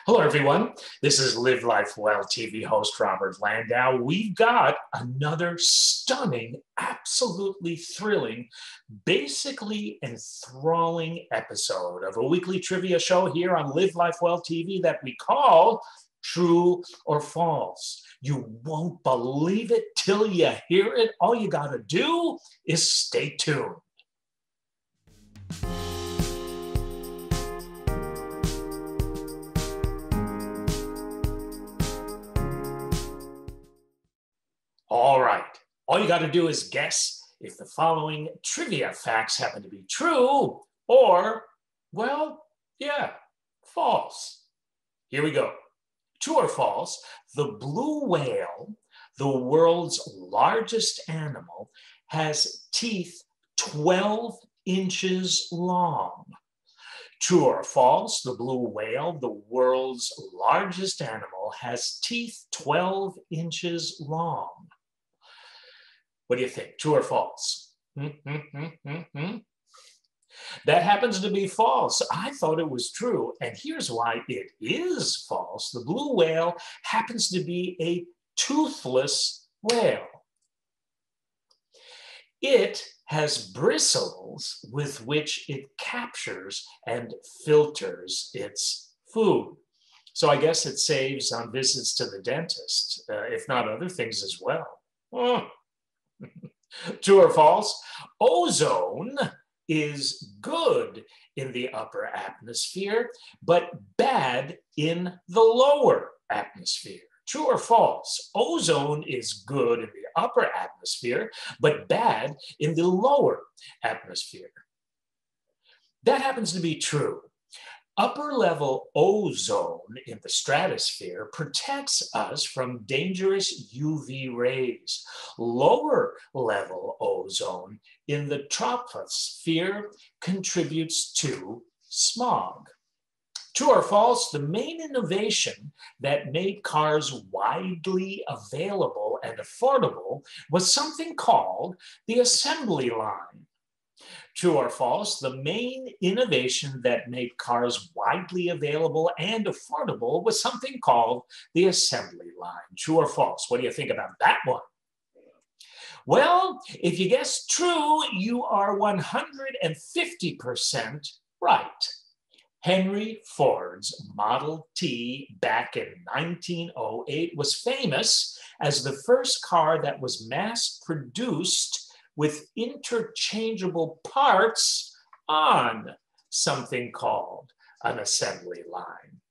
Hello, everyone. This is Live Life Well TV host Robert Landau. We've got another stunning, absolutely thrilling, basically enthralling episode of a weekly trivia show here on Live Life Well TV that we call True or False. You won't believe it till you hear it. All you got to do is stay tuned. All right, all you got to do is guess if the following trivia facts happen to be true or, well, yeah, false. Here we go. True or false, the blue whale, the world's largest animal, has teeth 12 inches long. True or false, the blue whale, the world's largest animal, has teeth 12 inches long. What do you think? True or false? That happens to be false. I thought it was true. And here's why it is false. The blue whale happens to be a toothless whale. It has bristles with which it captures and filters its food. So I guess it saves on visits to the dentist, if not other things as well. True or false? Ozone is good in the upper atmosphere, but bad in the lower atmosphere. True or false? Ozone is good in the upper atmosphere, but bad in the lower atmosphere. That happens to be true. Upper level ozone in the stratosphere protects us from dangerous UV rays. Lower level ozone in the troposphere contributes to smog. True or false, the main innovation that made cars widely available and affordable was something called the assembly line. True or false, the main innovation that made cars widely available and affordable was something called the assembly line. True or false? What do you think about that one? Well, if you guess true, you are 150% right. Henry Ford's Model T back in 1908 was famous as the first car that was mass-produced with interchangeable parts on something called an assembly line.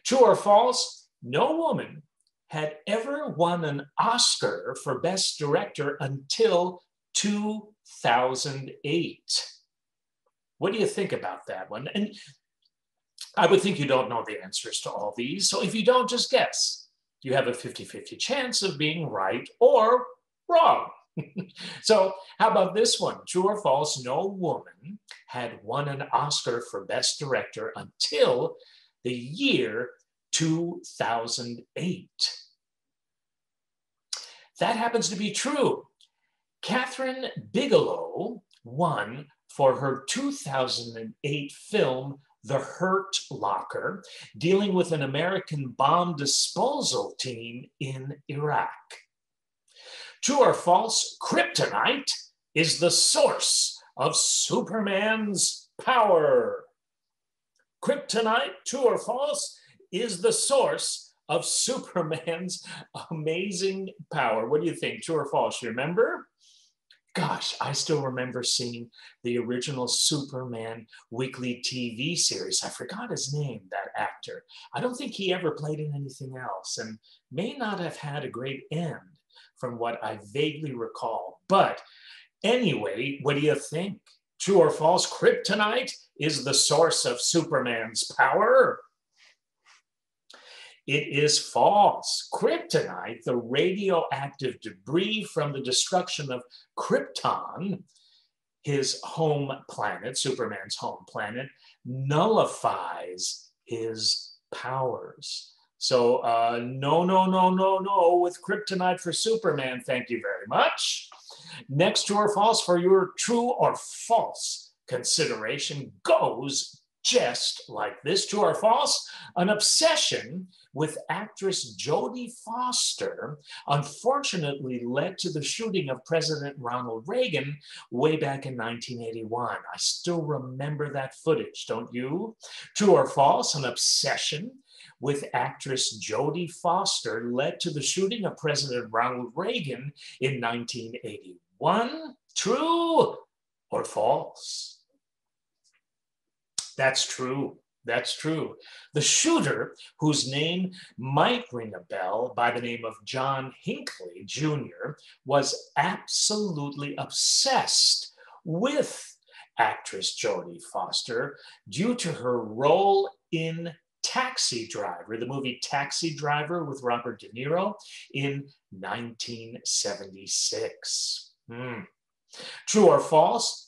True or false, no woman had ever won an Oscar for Best Director until 2008. What do you think about that one? And I would think you don't know the answers to all these, so if you don't, just guess. You have a 50-50 chance of being right or wrong. So how about this one? True or false, no woman had won an Oscar for Best Director until the year 2008. That happens to be true. Kathryn Bigelow won for her 2008 film, The Hurt Locker, dealing with an American bomb disposal team in Iraq. True or false, kryptonite is the source of Superman's power. Kryptonite, true or false, is the source of Superman's amazing power. What do you think, true or false? You remember? Gosh, I still remember seeing the original Superman weekly TV series. I forgot his name, that actor. I don't think he ever played in anything else and may not have had a great end from what I vaguely recall. But anyway, what do you think? True or false, kryptonite is the source of Superman's power? It is false. Kryptonite, the radioactive debris from the destruction of Krypton, his home planet, Superman's home planet, nullifies his powers. So no with kryptonite for Superman. Thank you very much. Next, true or false for your true or false consideration goes just like this. True or false? An obsession with actress Jodie Foster unfortunately led to the shooting of President Ronald Reagan way back in 1981. I still remember that footage, don't you? True or false? An obsession with actress Jodie Foster led to the shooting of President Ronald Reagan in 1981. True or false? That's true. That's true. The shooter, whose name might ring a bell by the name of John Hinckley Jr., was absolutely obsessed with actress Jodie Foster due to her role in Taxi Driver, the movie Taxi Driver with Robert De Niro in 1976. True or false?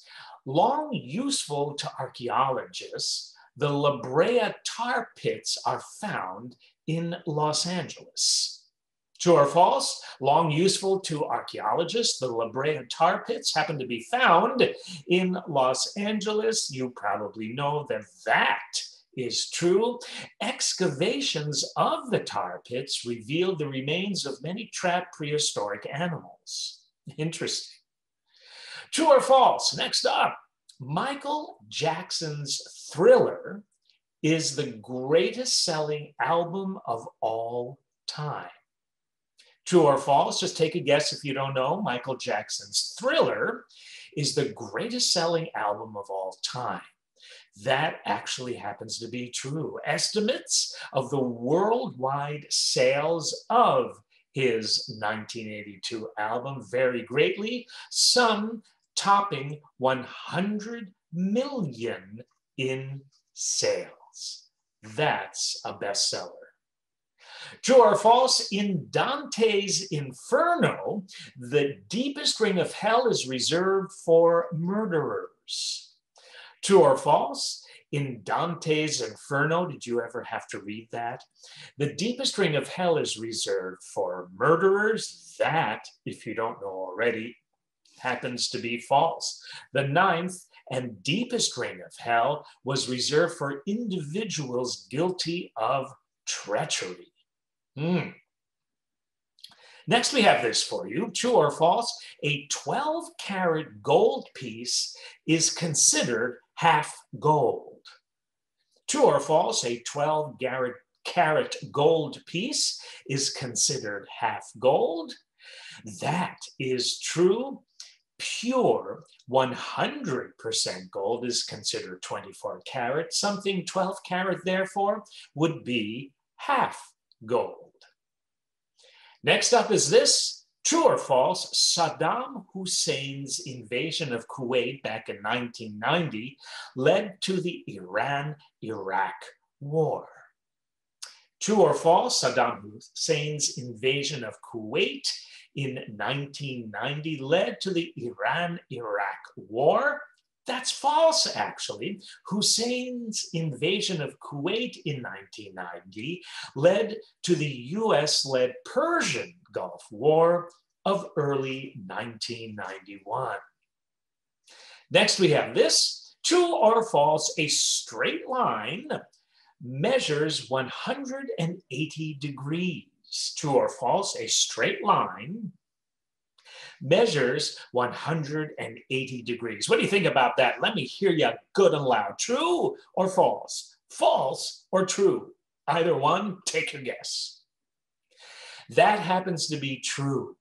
Long useful to archaeologists, the La Brea tar pits are found in Los Angeles. True or false? Long useful to archaeologists, the La Brea tar pits happen to be found in Los Angeles. You probably know that that is true. Excavations of the tar pits revealed the remains of many trapped prehistoric animals. Interesting. True or false? Next up, Michael Jackson's Thriller is the greatest selling album of all time. True or false? Just take a guess if you don't know. Michael Jackson's Thriller is the greatest selling album of all time. That actually happens to be true. Estimates of the worldwide sales of his 1982 album vary greatly, some topping 100 million in sales. That's a bestseller. True or false? In Dante's Inferno, the deepest ring of hell is reserved for murderers. True or false? In Dante's Inferno, did you ever have to read that? The deepest ring of hell is reserved for murderers. That, if you don't know already, happens to be false. The ninth and deepest ring of hell was reserved for individuals guilty of treachery. Next, we have this for you. True or false? A 12-carat gold piece is considered half gold. True or false? A 12-carat gold piece is considered half gold. That is true. Pure 100% gold is considered 24 karat. Something 12 karat, therefore, would be half gold. Next up is this. True or false? Saddam Hussein's invasion of Kuwait back in 1990 led to the Iran-Iraq War. True or false? Saddam Hussein's invasion of Kuwait in 1990 led to the Iran-Iraq War. That's false, actually. Hussein's invasion of Kuwait in 1990 led to the US-led Persian Gulf War of early 1991. Next, we have this. True or false? A straight line measures 180 degrees. True or false? A straight line measures 180 degrees. What do you think about that? Let me hear you good and loud. True or false? False or true? Either one, take your guess. That happens to be true.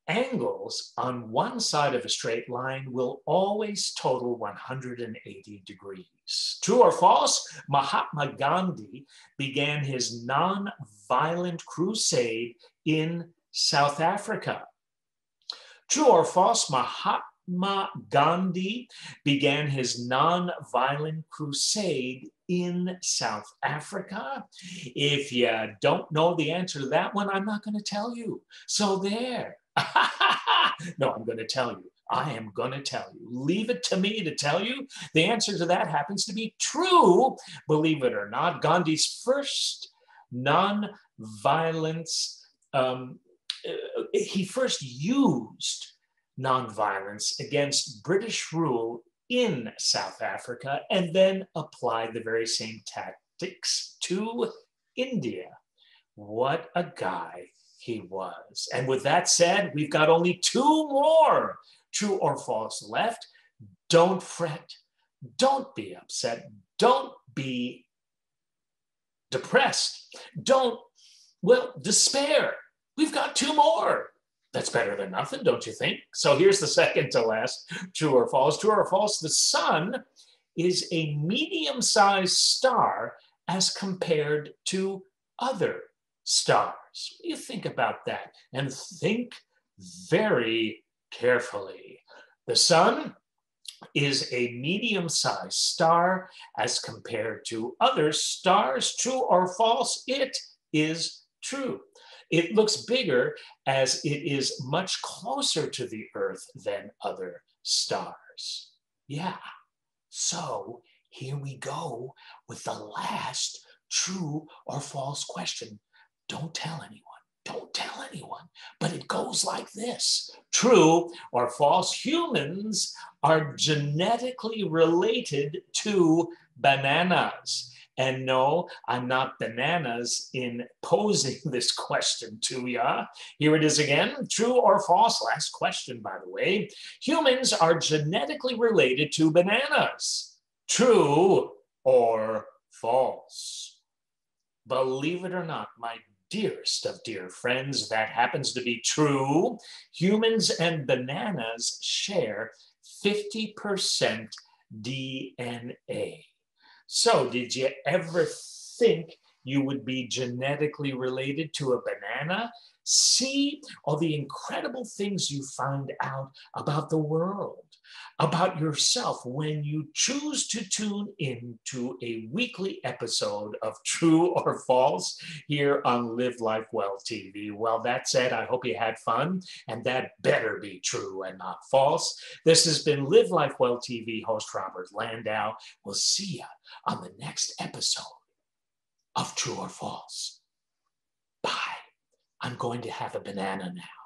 Angles on one side of a straight line will always total 180 degrees. True or false? Mahatma Gandhi began his non-violent crusade in South Africa. True or false? Mahatma Gandhi began his non-violent crusade in South Africa. If you don't know the answer to that one, I'm not going to tell you. So there. No, I'm going to tell you. I am going to tell you. Leave it to me to tell you. The answer to that happens to be true, believe it or not. Gandhi's first non-violence, he first used nonviolence against British rule in South Africa and then applied the very same tactics to India. What a guy he was. And with that said, we've got only 2 more true or false left. Don't fret. Don't be upset. Don't be depressed. Don't, well, despair. We've got 2 more. That's better than nothing, don't you think? So here's the second to last, true or false. True or false, the sun is a medium-sized star as compared to other stars. What do you think about that? And think very carefully. The sun is a medium-sized star as compared to other stars. True or false? It is true. It looks bigger as it is much closer to the Earth than other stars. Yeah. So here we go with the last true or false question. Don't tell anyone. Don't tell anyone. But it goes like this. True or false, humans are genetically related to bananas. And no, I'm not bananas in posing this question to ya. Here it is again. True or false? Last question, by the way. Humans are genetically related to bananas. True or false? Believe it or not, my dearest of dear friends, that happens to be true. Humans and bananas share 50% DNA. So did you ever think you would be genetically related to a banana? See all the incredible things you find out about the world, about yourself when you choose to tune into a weekly episode of True or False here on Live Life Well TV. Well, that said, I hope you had fun, and that better be true and not false. This has been Live Life Well TV host Robert Landau. We'll see you on the next episode of True or False. Bye. I'm going to have a banana now.